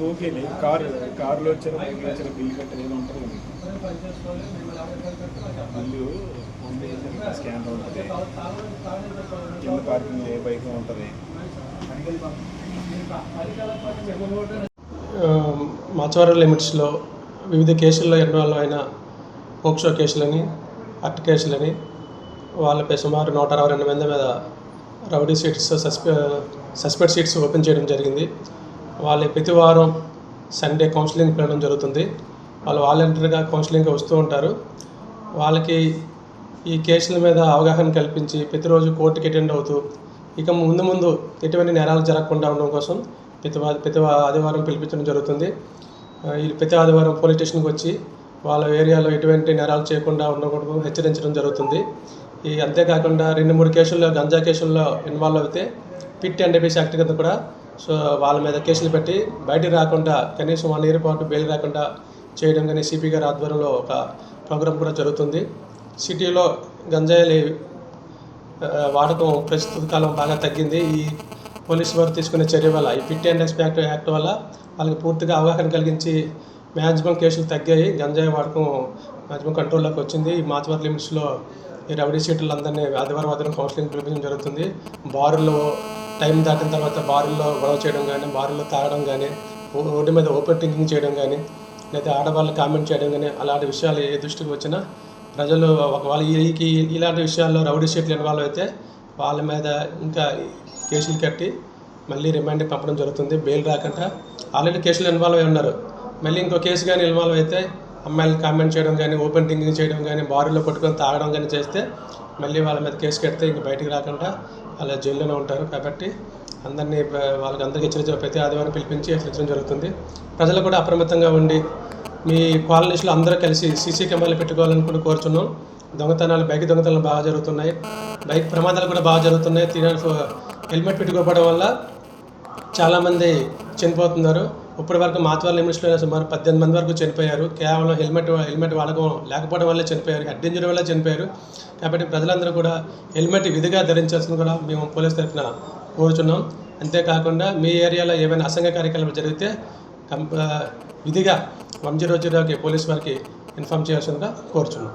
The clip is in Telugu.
ఓకేలే కారులో వచ్చారు బైక్లో వచ్చారు బిల్లు కట్టేది ఏదో ఉంటుంది బిల్లు స్కాన్ ఉంటుంది కింద పార్కింగ్ ఏ బైక్ ఉంటుంది. మాచవరం లిమిట్స్లో వివిధ కేసుల్లో ఇన్వాల్వ్ అయిన పోక్సో కేసులని అట్ కేసులని వాళ్ళపై సుమారు 162 మంది మీద rowdy sheets suspect sheets open చేయడం జరిగింది. వాళ్ళు ప్రతి వారం సండే కౌన్సిలింగ్ పెట్టడం జరుగుతుంది. వాళ్ళు వాలంటీర్గా కౌన్సిలింగ్కి వస్తూ ఉంటారు. వాళ్ళకి ఈ కేసుల మీద అవగాహన కల్పించి ప్రతిరోజు కోర్టుకి అటెండ్ అవుతూ ఇక ముందు ఎటువంటి నేరాలు జరగకుండా ఉండడం కోసం ప్రతి ఆదివారం పిలిపించడం జరుగుతుంది. ఈ ప్రతి ఆదివారం పోలీస్ స్టేషన్కి వచ్చి వాళ్ళ ఏరియాలో ఎటువంటి నేరాలు చేయకుండా ఉండకూడదు హెచ్చరించడం జరుగుతుంది. అంతేకాకుండా 2-3 కేసుల్లో గంజా కేసుల్లో ఇన్వాల్వ్ అయితే పిట్ NDPS యాక్ట్ కింద కూడా వాళ్ళ మీద కేసులు పెట్టి బయటికి రాకుండా కనీసం 1 year పాటు బెయిల్ రాకుండా చేయడం కానీ సిపి గారి ఆధ్వర్యంలో ఒక ప్రోగ్రాం కూడా జరుగుతుంది. సిటీలో గంజాయి వాడకం ప్రస్తుత కాలం బాగా తగ్గింది. ఈ పోలీసు వారు తీసుకునే చర్య వల్ల ఈ పిట్ NDPS యాక్ట్ వల్ల వాళ్ళకి పూర్తిగా అవగాహన కలిగించి మ్యాక్సిమం కేసులు తగ్గాయి. గంజాయి వాడకం మ్యాక్సిమం కంట్రోల్లోకి వచ్చింది. ఈ మాచవరం లిమిట్స్లో ఈ రౌడీ షీట్లందరినీ ఆదివారం కౌన్సిలింగ్ పిలిపించడం జరుగుతుంది. బారుల్లో టైం దాటిన తర్వాత బారుల్లో గొడవ చేయడం కానీ, బారుల్లో తాగడం కానీ, రోడ్డు మీద ఓపెన్ డ్రింకింగ్ చేయడం కానీ, లేదా ఆడవాళ్ళు కామెంట్ చేయడం కానీ అలాంటి విషయాలు ఏ దృష్టికి వచ్చినా ప్రజలు ఒకవేళ ఇలాంటి విషయాల్లో రౌడీ షీట్లు ఇన్వాల్వ్ అయితే వాళ్ళ మీద ఇంకా కేసులు కట్టి మళ్ళీ రిమాండ్కి పంపడం జరుగుతుంది. బెయిల్ రాకుండా ఆల్రెడీ కేసులు ఇన్వాల్వ్ అయి ఉన్నారు. మళ్ళీ ఇంకో కేసు కానీ ఇన్వాల్వ్ అయితే అమ్మాయిలు కామెంట్ చేయడం కానీ, ఓపెన్ డ్రింకింగ్ చేయడం కానీ, బారుల్లో పట్టుకొని తాగడం కానీ చేస్తే మళ్ళీ వాళ్ళ మీద కేసు కడితే ఇంక బయటికి రాకుండా అలా జైల్లోనే ఉంటారు. కాబట్టి అందరికీ హెచ్చరించడం ప్రతి ఆదివారం పిలిపించి హెచ్చరించడం జరుగుతుంది. ప్రజలు కూడా అప్రమత్తంగా ఉండి మీ కాలనీస్లో అందరూ కలిసి సీసీ కెమెరాలు పెట్టుకోవాలని కూడా కోరుచున్నాం. బైక్ దొంగతనాలు బాగా జరుగుతున్నాయి, బైక్ ప్రమాదాలు కూడా బాగా జరుగుతున్నాయి. హెల్మెట్ పెట్టుకోకపోవడం వల్ల చాలామంది చనిపోతున్నారు. ఇప్పటి వరకు మాచవరం లిమిట్స్లో సుమారు 18 మంది వరకు చనిపోయారు. కేవలం హెల్మెట్ వాడకం లేకపోవడం వల్లే చనిపోయారు, హెడ్ ఇంజరీ వల్ల చనిపోయారు. కాబట్టి ప్రజలందరూ కూడా హెల్మెట్ విధిగా ధరించాల్సింది కూడా మేము పోలీస్ తరఫున కోరుచున్నాం. అంతేకాకుండా మీ ఏరియాలో ఏమైనా అసంఘ కార్యక్రమాలు జరిగితే విధిగా 100కి పోలీస్ వారికి ఇన్ఫామ్ చేయాల్సిందిగా కోరుచున్నాం.